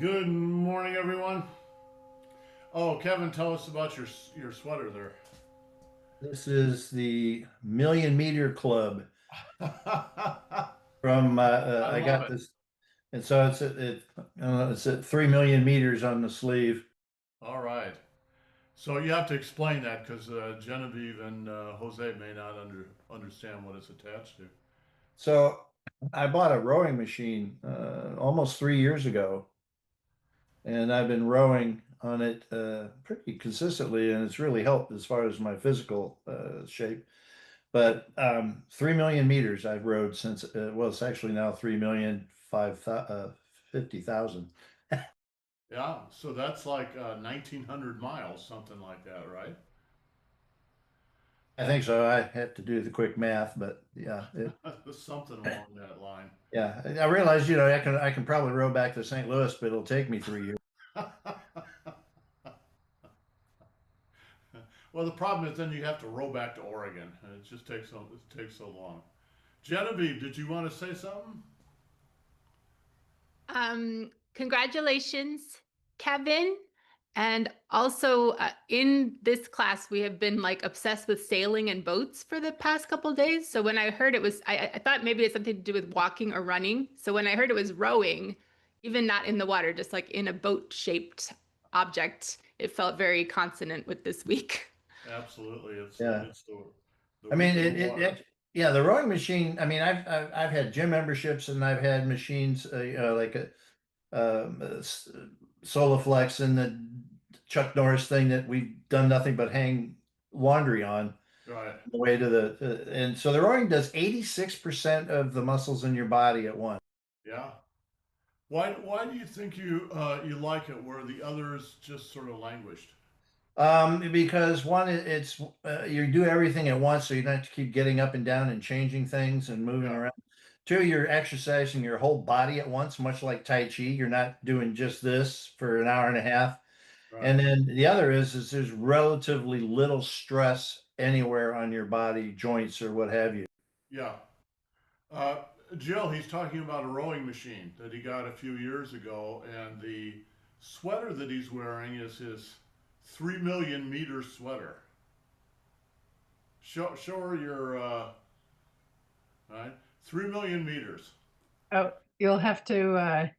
Good morning, everyone. Oh, Kevin, tell us about your sweater there. This is the Million Meter Club I from I love got it. this, and so it's at 3 million meters on the sleeve. All right. So you have to explain that because Genevieve and Jose may not understand what it's attached to. So I bought a rowing machine almost 3 years ago, and I've been rowing on it pretty consistently, and it's really helped as far as my physical shape. But 3 million meters I've rowed since well, it's actually now 3,050,000. Yeah. So that's like 1,900 miles, something like that, right? I think so. I have to do the quick math, but yeah, Something along that line. yeah. I realize, I can probably row back to St. Louis, but it'll take me 3 years. Well, the problem is then you have to row back to Oregon, and it takes so long. Genevieve, did you want to say something? Congratulations, Kevin. And also, in this class, we have been like obsessed with sailing and boats for the past couple days. So when I heard it was, I thought maybe it's something to do with walking or running. So when I heard it was rowing, even not in the water, just like in a boat-shaped object, it felt very consonant with this week. Absolutely, it's Yeah. it's the I week mean, of the water. yeah, the rowing machine. I mean, I've had gym memberships and I've had machines, like a Solaflex and the Chuck Norris thing that we've done nothing but hang laundry on Right. the way to and so the rowing does 86% of the muscles in your body at once. Yeah. Why do you think you like it where the others just sort of languished? Because one, it's you do everything at once, so you don't have to keep getting up and down and changing things and moving Yeah. around. Two, you're exercising your whole body at once, much like Tai Chi. You're not doing just this for an hour and a half. Right. And then the other is there's relatively little stress anywhere on your body, joints or what have you. Yeah. Uh, Jill, he's talking about a rowing machine that he got a few years ago, and the sweater that he's wearing is his 3 million meter sweater. Show her your right 3 million meters. Oh, you'll have to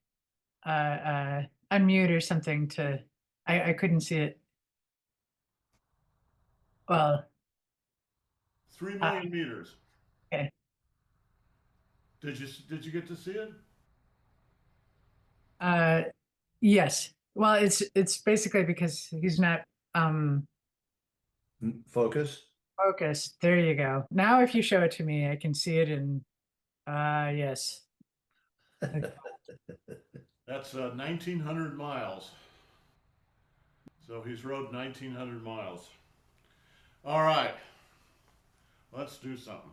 unmute or something to. I couldn't see it. Well, Three uh, million meters. okay. Did you get to see it? Uh, yes. Well, it's basically because he's not Focus. focused. There you go. Now, if you show it to me, I can see it. And yes. Okay. That's 1,900 miles. So he's rode 1,900 miles. All right, let's do something.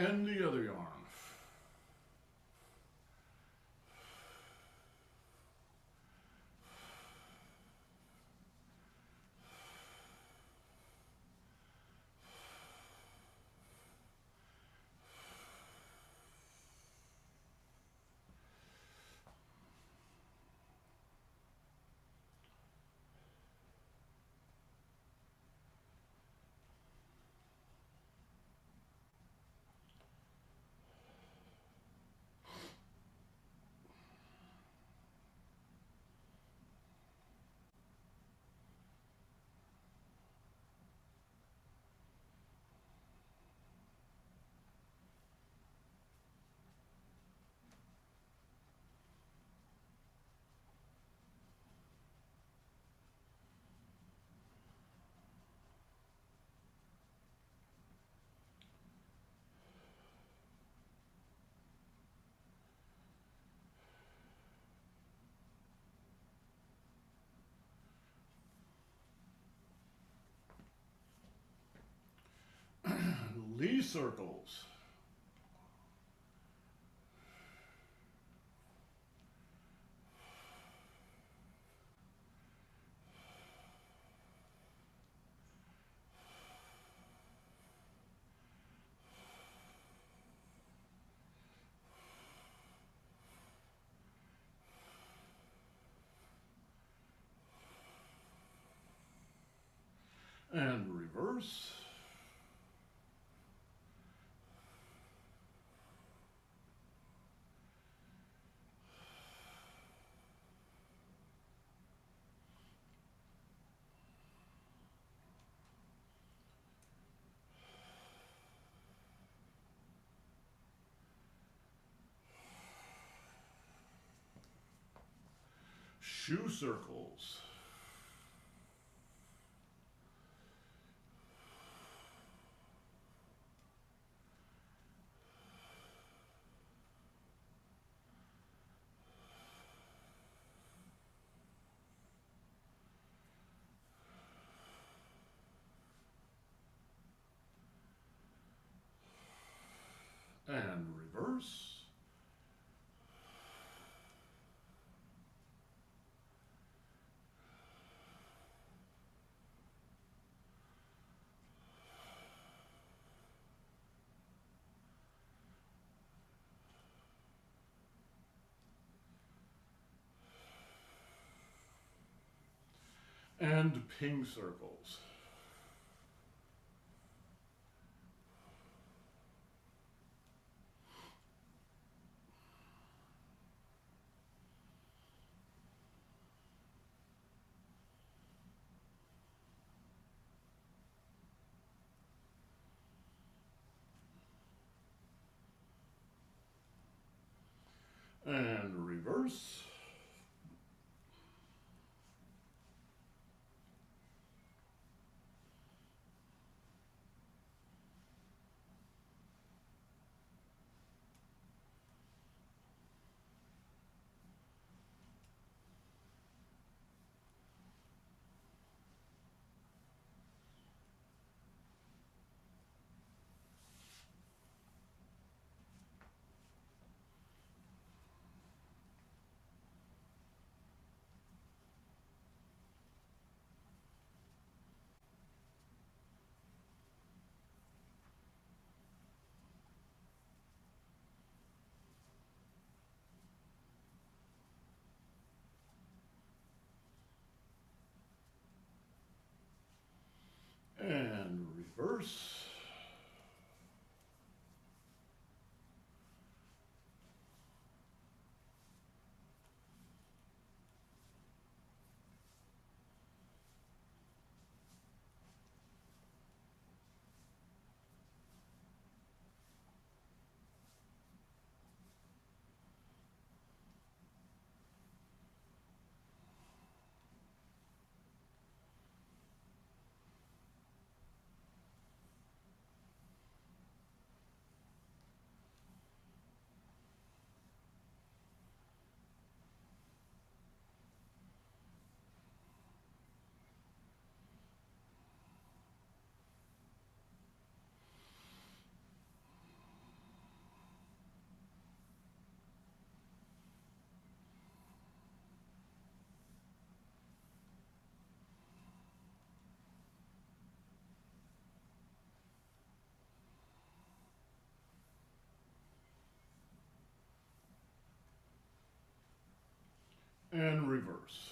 And the other arm. Lee circles. And reverse. Shoe circles. And reverse. And ping circles. And reverse. And reverse.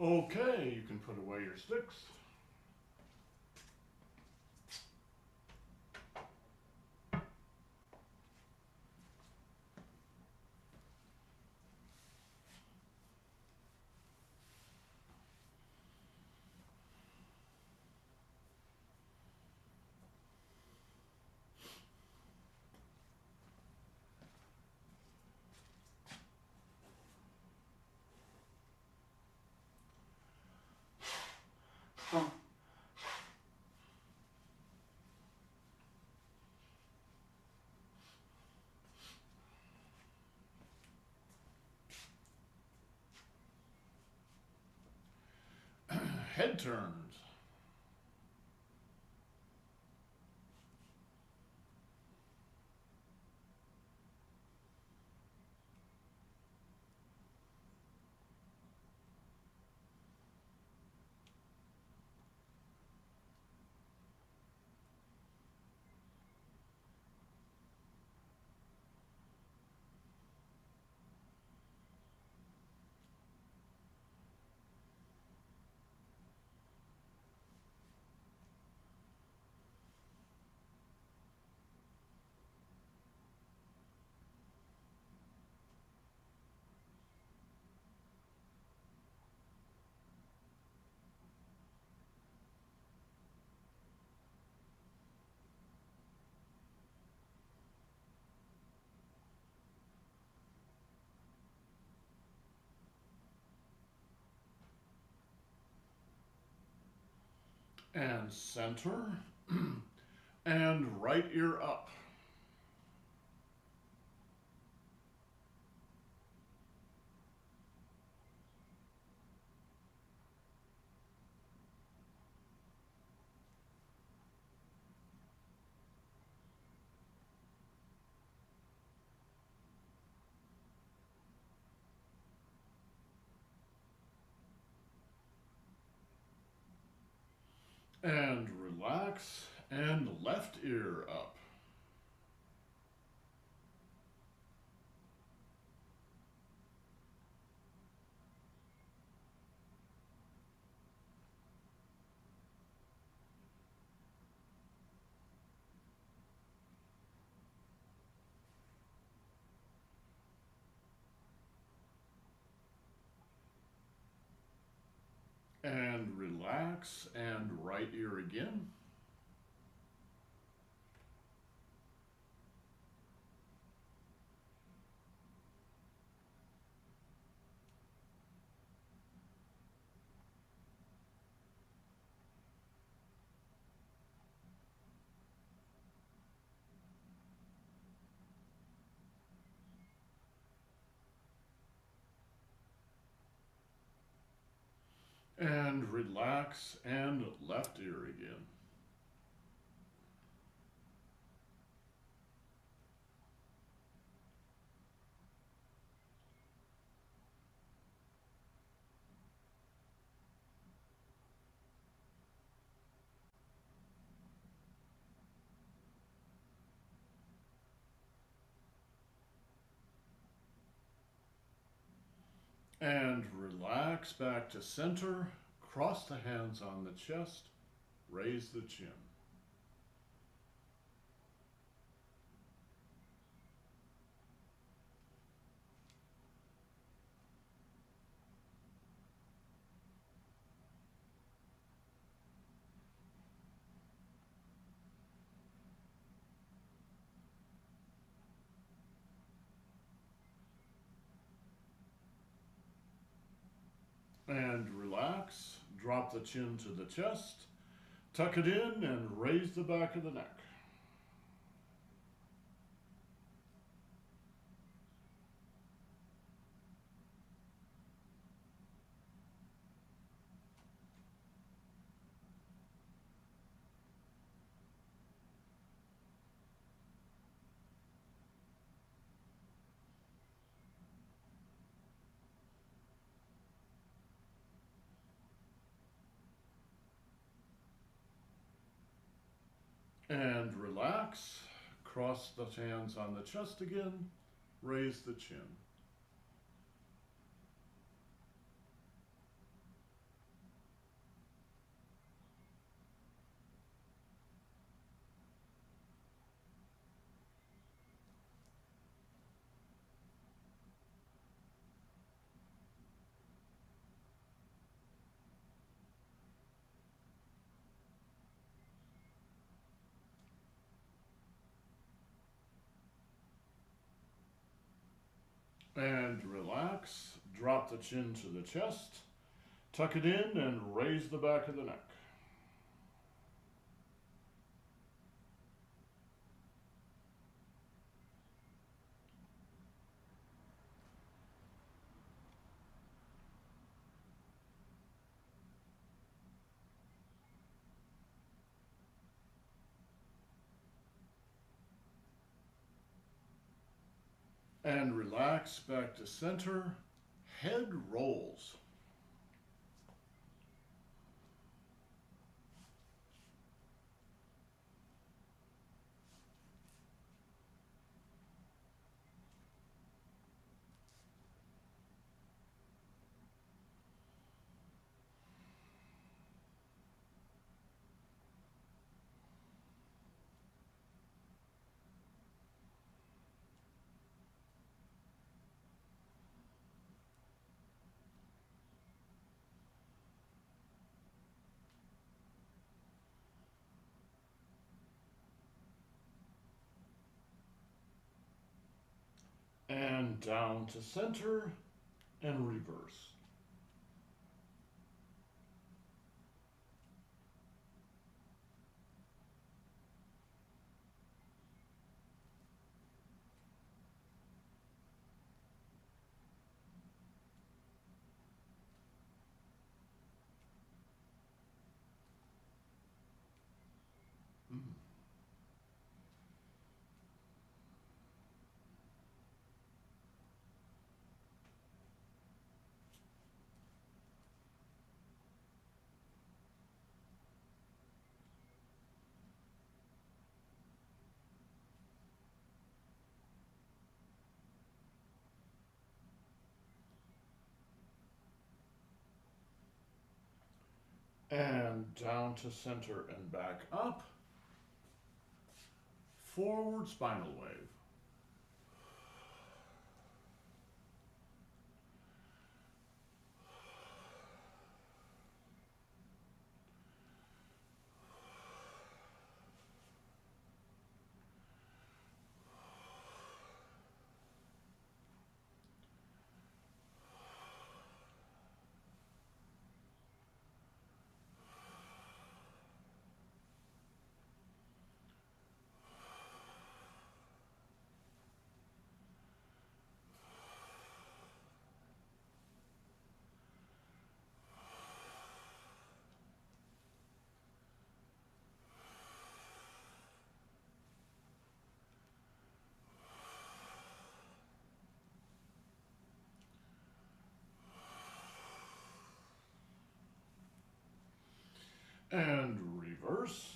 Okay, you can put away your sticks. Head turns. And center. And right ear up. And relax. And left ear up. And relax. And right ear again. And relax. And left ear again. And relax back to center. Cross the hands on the chest. Raise the chin. And relax. Drop the chin to the chest. Tuck it in and raise the back of the neck. And relax. Cross the hands on the chest again. Raise the chin. And relax. Drop the chin to the chest. Tuck it in and raise the back of the neck. And relax back to center. Head rolls. And down to center and reverse. And down to center and back up. Forward spinal wave. And reverse.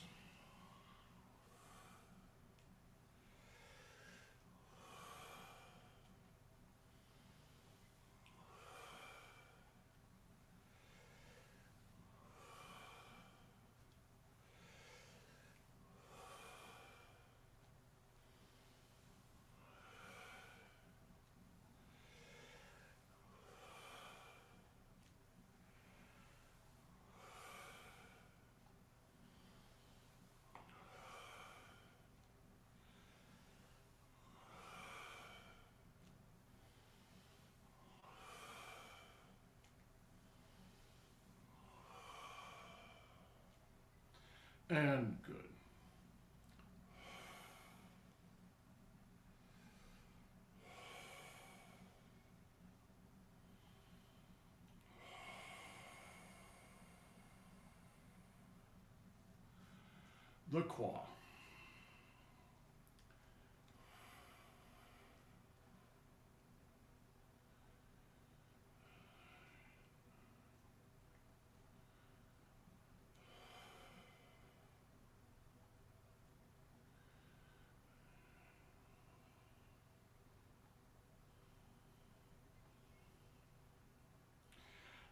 And good. The Qua.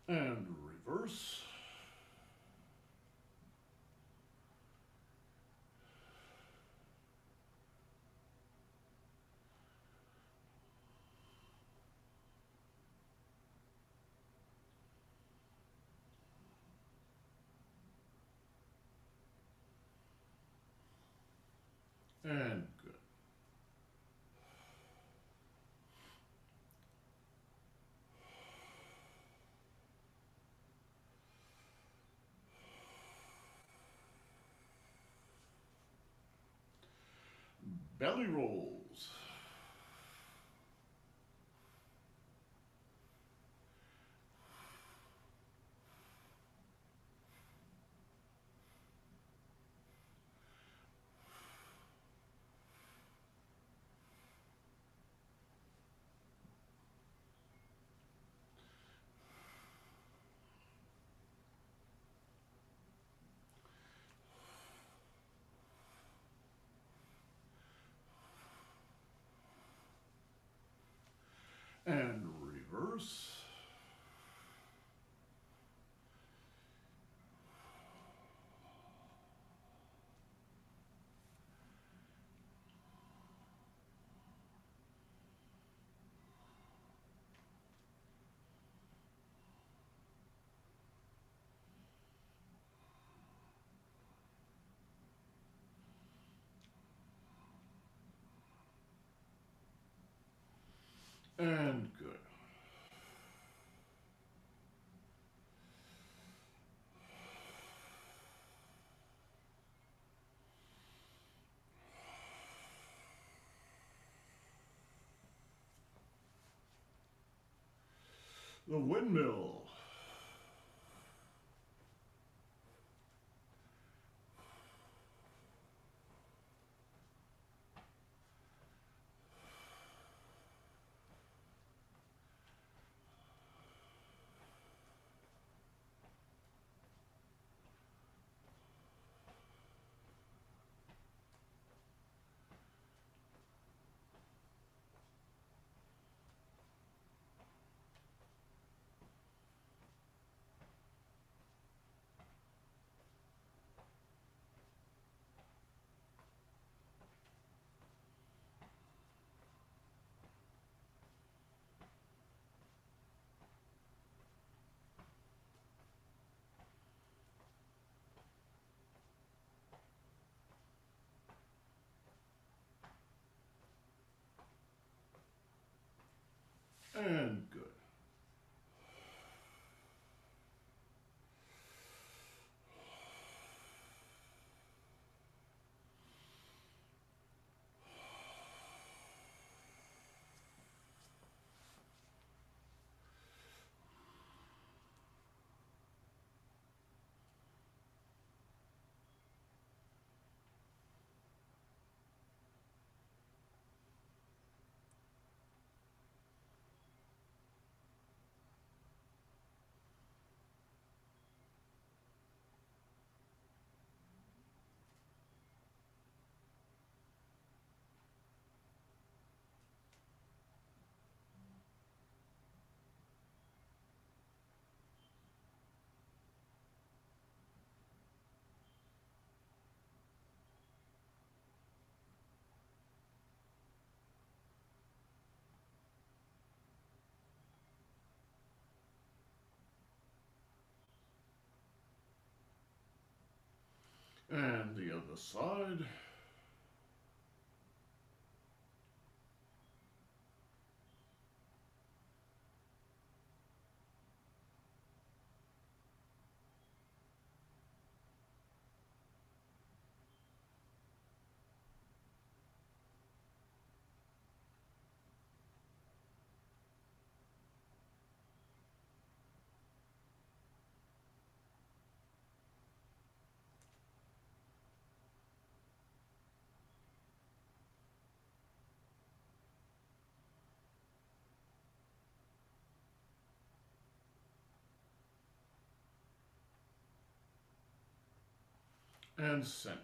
And reverse. And good. Belly rolls. And reverse. And good. The windmill. And good. And the other side. and center.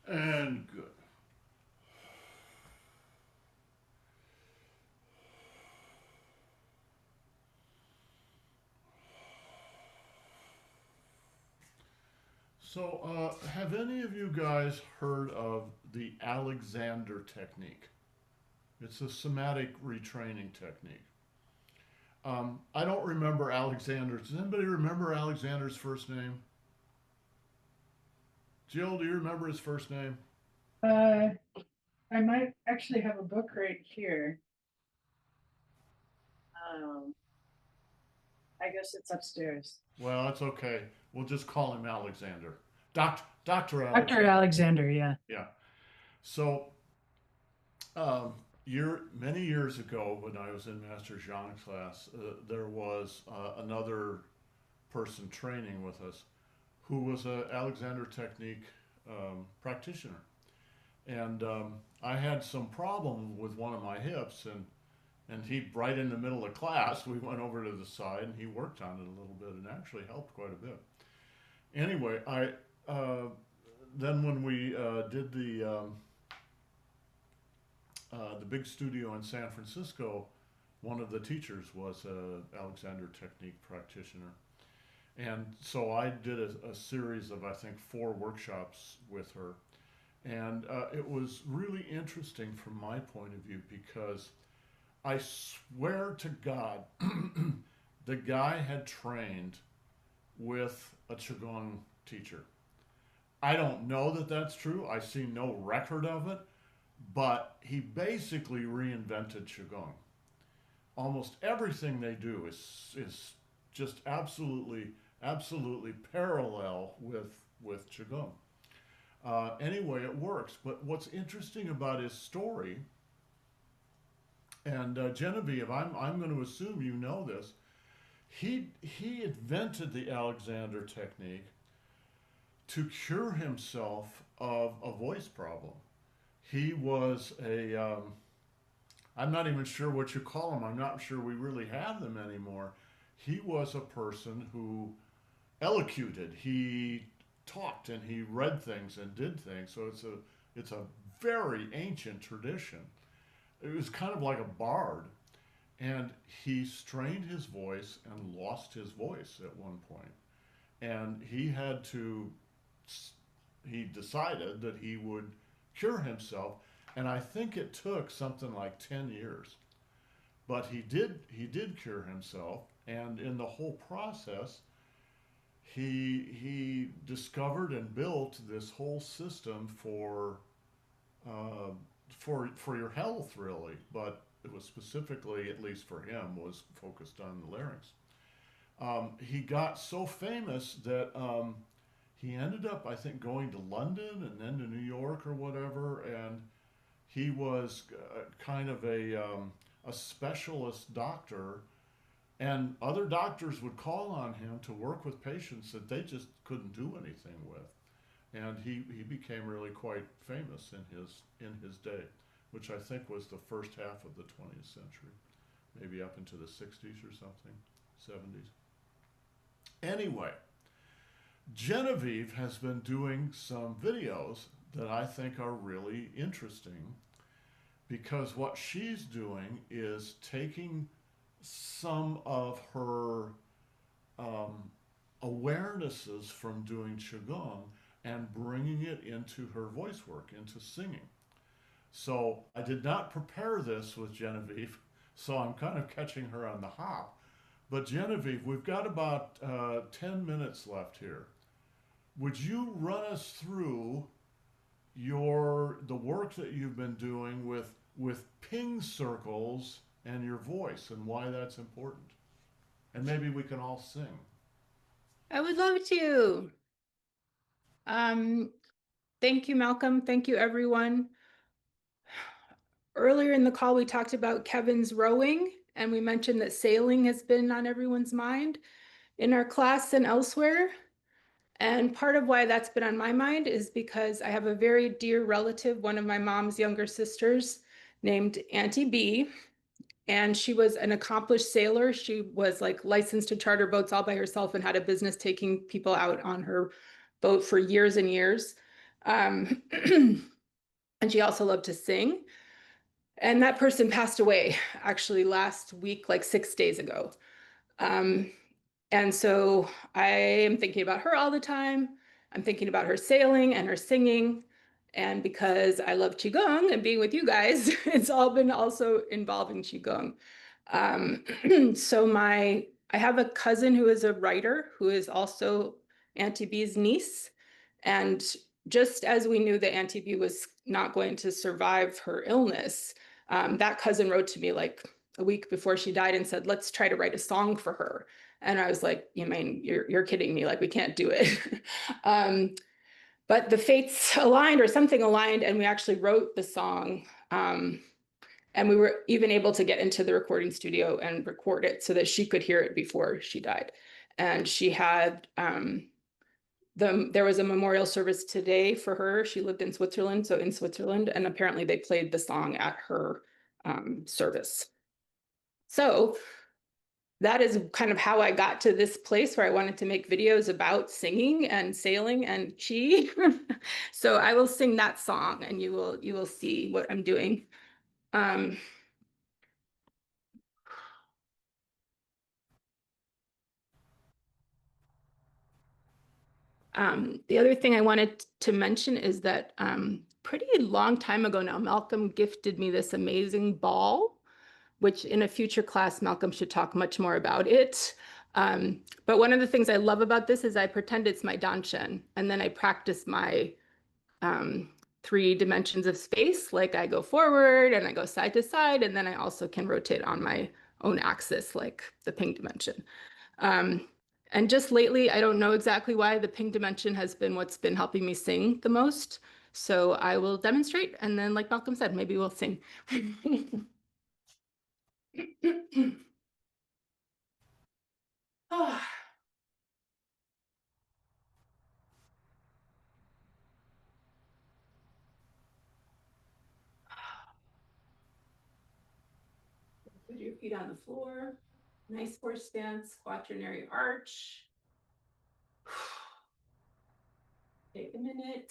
And good. So, have any of you guys heard of the Alexander technique? It's a somatic retraining technique. I don't remember Alexander's. Does anybody remember Alexander's first name? Jill, do you remember his first name? I might actually have a book right here. I guess it's upstairs. Well, that's okay. We'll just call him Alexander. Dr. Dr. Alexander. Alexander, yeah. Yeah. So, many years ago, when I was in Master Zhang's class, there was another person training with us who was an Alexander technique practitioner. And I had some problem with one of my hips, and he, right in the middle of class, we went over to the side and he worked on it a little bit and actually helped quite a bit. Anyway, then when we did the big studio in San Francisco, one of the teachers was a Alexander technique practitioner. And so I did a series of, I think, 4 workshops with her. And it was really interesting from my point of view because I swear to God, the guy had trained with a Qigong teacher. I don't know that that's true. I see no record of it, but he basically reinvented Qigong. Almost everything they do is just absolutely parallel with Qigong. Anyway, it works. But what's interesting about his story, and Genevieve, I'm going to assume you know this. He invented the Alexander technique to cure himself of a voice problem. He was I'm not even sure what you call them. I'm not sure we really have them anymore. He was a person who elocuted. He talked and he read things and did things. So it's a very ancient tradition. It was kind of like a bard, and he strained his voice and lost his voice at one point. And he decided that he would cure himself, and I think it took something like 10 years. But he did cure himself, and in the whole process, he discovered and built this whole system for your health, really. But it was specifically, at least for him, was focused on the larynx. He got so famous that he ended up, I think, going to London and then to New York or whatever, and he was kind of a specialist doctor, and other doctors would call on him to work with patients that they just couldn't do anything with, and he became really quite famous in his day, which I think was the first half of the 20th century, maybe up into the 60s or something, 70s. Anyway, Genevieve has been doing some videos that I think are really interesting, because what she's doing is taking some of her awarenesses from doing Qigong and bringing it into her voice work, into singing. So I did not prepare this with Genevieve, so I'm kind of catching her on the hop. But Genevieve, we've got about 10 minutes left here. Would you run us through the work that you've been doing with ping circles and your voice and why that's important. And maybe we can all sing. I would love to. Um, thank you, Malcolm. Thank you, everyone. Earlier in the call, we talked about Kevin's rowing, and we mentioned that sailing has been on everyone's mind in our class and elsewhere. And part of why that's been on my mind is because I have a very dear relative, one of my mom's younger sisters, named Auntie B. And she was an accomplished sailor. She was like licensed to charter boats all by herself and had a business taking people out on her boat for years and years. And she also loved to sing. And that person passed away actually last week, like 6 days ago. Um, and so I am thinking about her all the time. I'm thinking about her sailing and her singing. And because I love Qigong and being with you guys, it's all been also involving Qigong. So I have a cousin who is a writer who is also Auntie B's niece. And just as we knew that Auntie B was not going to survive her illness, that cousin wrote to me like a week before she died and said, let's try to write a song for her. And I was like, you mean you're kidding me? Like, we can't do it. But the fates aligned or something aligned, and we actually wrote the song. And we were even able to get into the recording studio and record it so that she could hear it before she died. And she had there was a memorial service today for her. She lived in Switzerland, so in Switzerland, and apparently they played the song at her service. So that is kind of how I got to this place where I wanted to make videos about singing and sailing and chi. So I will sing that song, and you will see what I'm doing. The other thing I wanted to mention is that pretty long time ago now, Malcolm gifted me this amazing ball, which in a future class, Malcolm should talk much more about it. But one of the things I love about this is I pretend it's my danshan, and then I practice my 3 dimensions of space. Like I go forward and I go side to side, and then I also can rotate on my own axis, like the ping dimension. And just lately, I don't know exactly why the ping dimension has been what's been helping me sing the most. So I will demonstrate, and then like Malcolm said, maybe we'll sing. Oh. Put your feet on the floor. Nice horse stance, quaternary arch. Take a minute.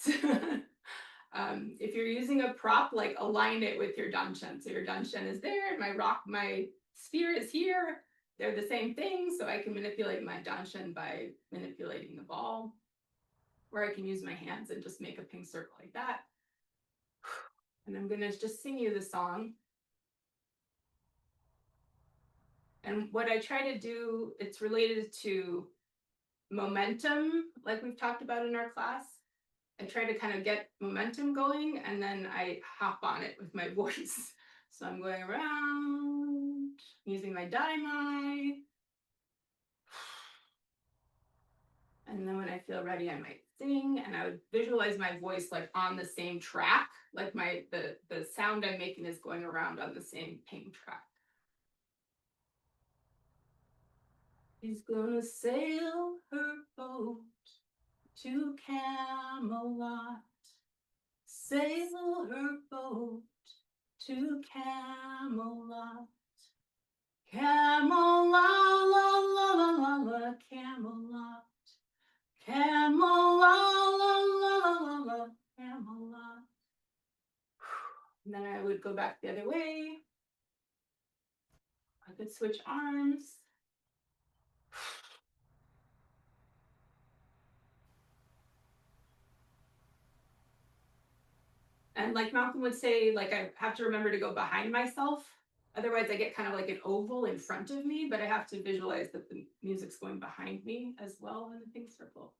If you're using a prop, like align it with your danshan. So your danshan is there, and my sphere is here. They're the same thing, so I can manipulate my danshan by manipulating the ball, or I can use my hands and just make a ping circle like that. And I'm gonna just sing you the song. And what I try to do, it's related to momentum, like we've talked about in our class. I try to kind of get momentum going, and then I hop on it with my voice. So I'm going around using my daimai. And then when I feel ready, I might sing, and I would visualize my voice like on the same track, like the sound I'm making is going around on the same ping track. He's gonna sail her boat to Camelot. Sail her boat to Camelot. Camelot, la la la la la, Camelot. Camelot, la la la la la, Camelot. And then I would go back the other way. I could switch arms. And like Malcolm would say, like I have to remember to go behind myself. Otherwise, I get kind of like an oval in front of me, but I have to visualize that the music's going behind me as well in the pink circle.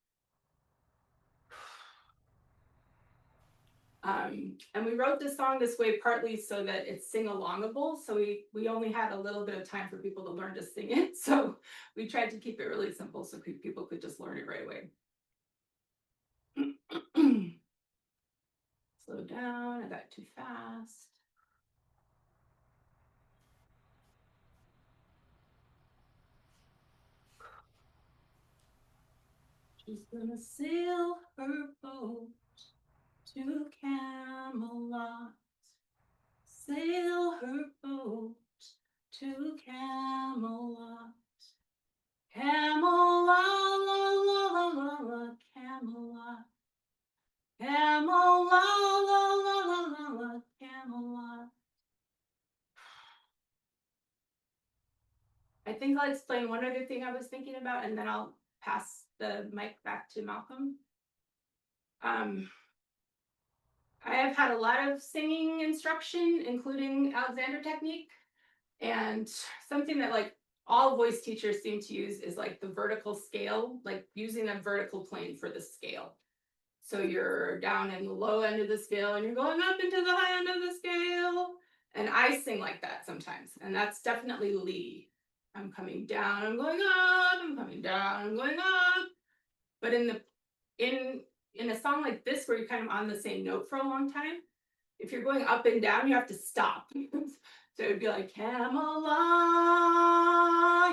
And we wrote the song this way partly so that it's sing-alongable. So we only had a little bit of time for people to learn to sing it. So we tried to keep it really simple so people could just learn it right away. Slow down, I got too fast. She's gonna sail her boat to Camelot. Sail her boat to Camelot. Camelot, la la la la la, Camelot. Camelot, la la la la la, Camelot. I think I'll explain one other thing I was thinking about, and then I'll pass the mic back to Malcolm. I have had a lot of singing instruction, including Alexander technique, and something that like all voice teachers seem to use is like the vertical scale, like using a vertical plane for the scale. So you're down in the low end of the scale and you're going up into the high end of the scale. And I sing like that sometimes, and that's definitely Lee. I'm coming down, I'm going up, I'm coming down, I'm going up. But in a song like this where you're kind of on the same note for a long time, if you're going up and down, you have to stop. So it would be like Camelot.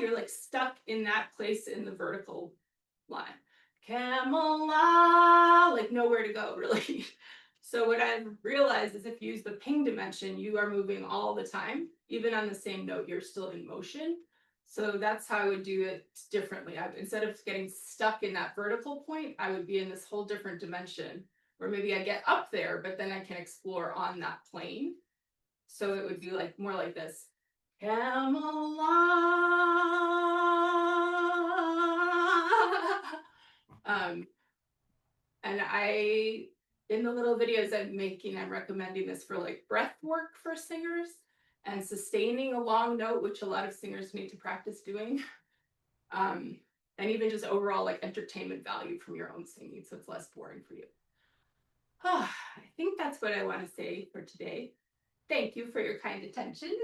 You're like stuck in that place in the vertical line. Camelot, like nowhere to go, really. So what I've realized is if you use the ping dimension, you are moving all the time. Even on the same note, you're still in motion. So that's how I would do it differently. Instead of getting stuck in that vertical point, I would be in this whole different dimension where maybe I get up there, but then I can explore on that plane. So it would be like more like this. Camelot. And in the little videos I'm making, I'm recommending this for like breath work for singers and sustaining a long note, which a lot of singers need to practice doing. And even just overall like entertainment value from your own singing, so it's less boring for you. I think that's what I want to say for today. Thank you for your kind attention.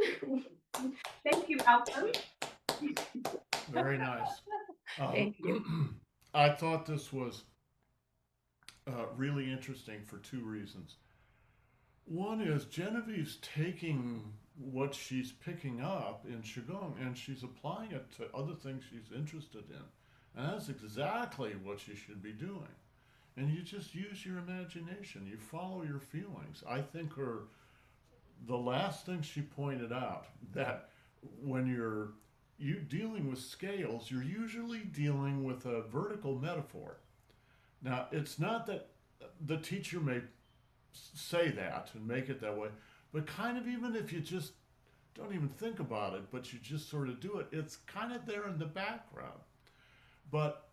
Thank you, Malcolm. Very nice. Thank you. I thought this was really interesting for two reasons. One is Genevieve's taking what she's picking up in Qigong and she's applying it to other things she's interested in. And that's exactly what she should be doing. And you just use your imagination, you follow your feelings. I think the last thing she pointed out, that when you're dealing with scales, you're usually dealing with a vertical metaphor. Now, it's not that the teacher may say that and make it that way, but kind of even if you just don't even think about it, but you just sort of do it, it's kind of there in the background. But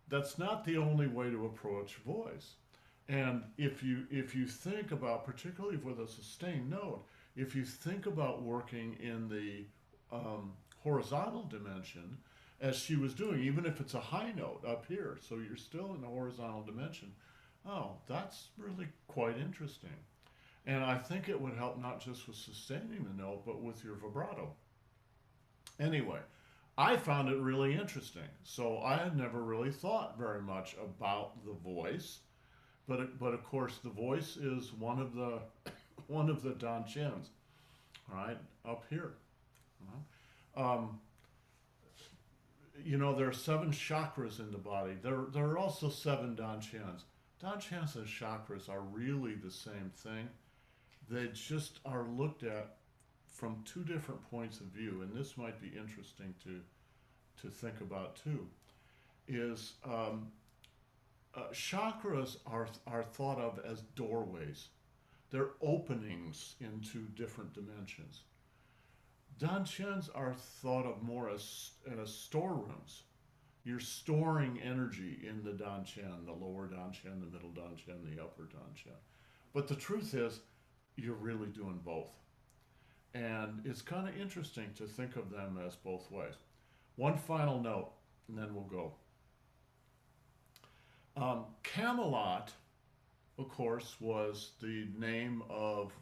that's not the only way to approach voice. And if you think about, particularly with a sustained note, if you think about working in the horizontal dimension, as she was doing, even if it's a high note up here, so you're still in the horizontal dimension, oh, that's really quite interesting. And I think it would help not just with sustaining the note, but with your vibrato. Anyway, I found it really interesting. So I had never really thought very much about the voice, but of course the voice is one of the one of the dantians, right up here. There are 7 chakras in the body. There are also 7 dantians. Dantians and chakras are really the same thing. They just are looked at from 2 different points of view, and this might be interesting to think about too. Is chakras are thought of as doorways. They're openings into different dimensions. Dantians are thought of more as storerooms. You're storing energy in the dantian, the lower dantian, the middle dantian, the upper dantian. But the truth is, you're really doing both. And it's kind of interesting to think of them as both ways. One final note, and then we'll go. Camelot of course, was the name of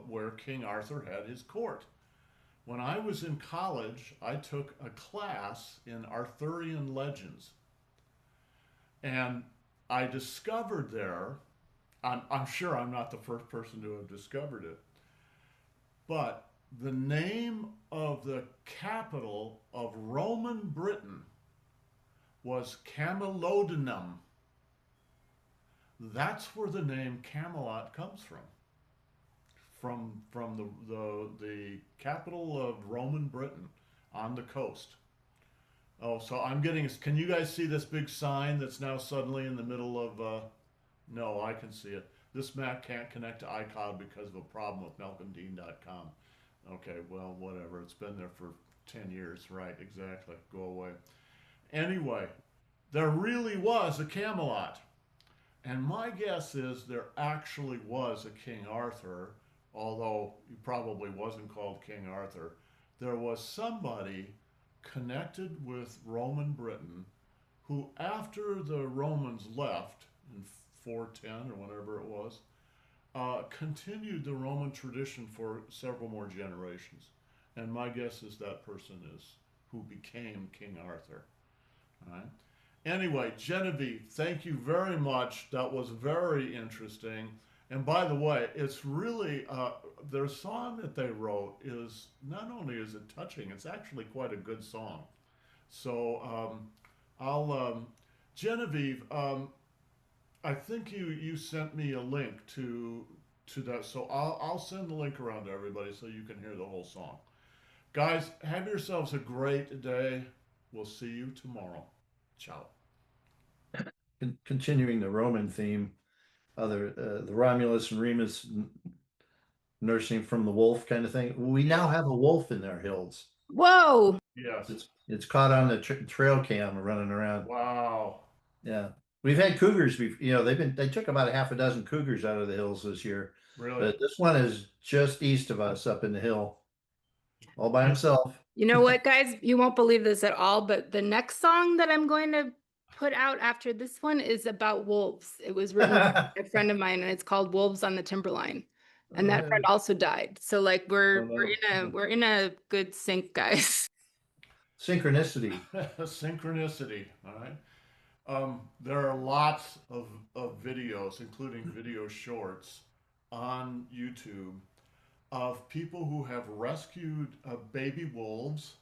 where King Arthur had his court. When I was in college, I took a class in Arthurian legends. And I discovered there, I'm sure I'm not the first person to have discovered it, but the name of the capital of Roman Britain was Camalodunum. That's where the name Camelot comes from the capital of Roman Britain on the coast. Oh, so I'm getting. Can you guys see this big sign that's now suddenly in the middle of? No, I can see it. This Mac can't connect to iCloud because of a problem with malcolmdean.com. Okay, well, whatever. It's been there for 10 years. Right, exactly. Go away. Anyway, there really was a Camelot. And my guess is there actually was a King Arthur, although he probably wasn't called King Arthur. There was somebody connected with Roman Britain who, after the Romans left in 410 or whenever it was, continued the Roman tradition for several more generations. And my guess is that person is who became King Arthur. All right. Anyway, Genevieve, thank you very much. That was very interesting. And by the way, it's really their song that they wrote is not only is it touching, it's actually quite a good song. So Genevieve, I think you sent me a link to that. So I'll send the link around to everybody so you can hear the whole song. Guys, have yourselves a great day. We'll see you tomorrow. Ciao. Continuing the Roman theme, the Romulus and Remus nursing from the wolf kind of thing. We now have a wolf in our hills. Whoa. Yes. It's caught on the trail cam running around. Wow. Yeah, we've had cougars. They took about a half a dozen cougars out of the hills this year. Really? But this one is just east of us up in the hill, all by himself. You know what, guys? You won't believe this at all, but the next song that I'm going to put out after this one is about wolves. It was written by a friend of mine, and it's called Wolves on the Timberline. And that friend also died. So like Oh, no. we're in a good sync, guys. Synchronicity. Synchronicity. All right. There are lots of videos, including video shorts, on YouTube of people who have rescued baby wolves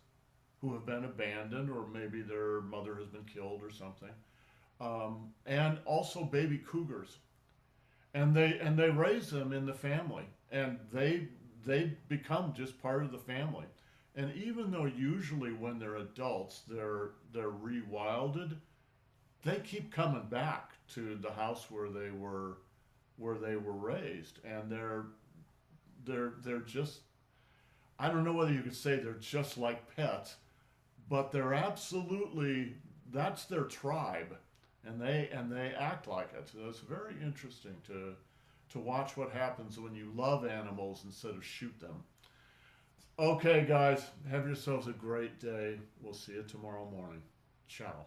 who have been abandoned, or maybe their mother has been killed or something, and also baby cougars, and they raise them in the family, and they become just part of the family. And even though usually when they're adults they're rewilded, they keep coming back to the house where they were raised, and they're just, I don't know whether you could say they're just like pets, but they're absolutely, that's their tribe, and they act like it. So it's very interesting to watch what happens when you love animals instead of shoot them. Okay, guys, have yourselves a great day. We'll see you tomorrow morning. Ciao.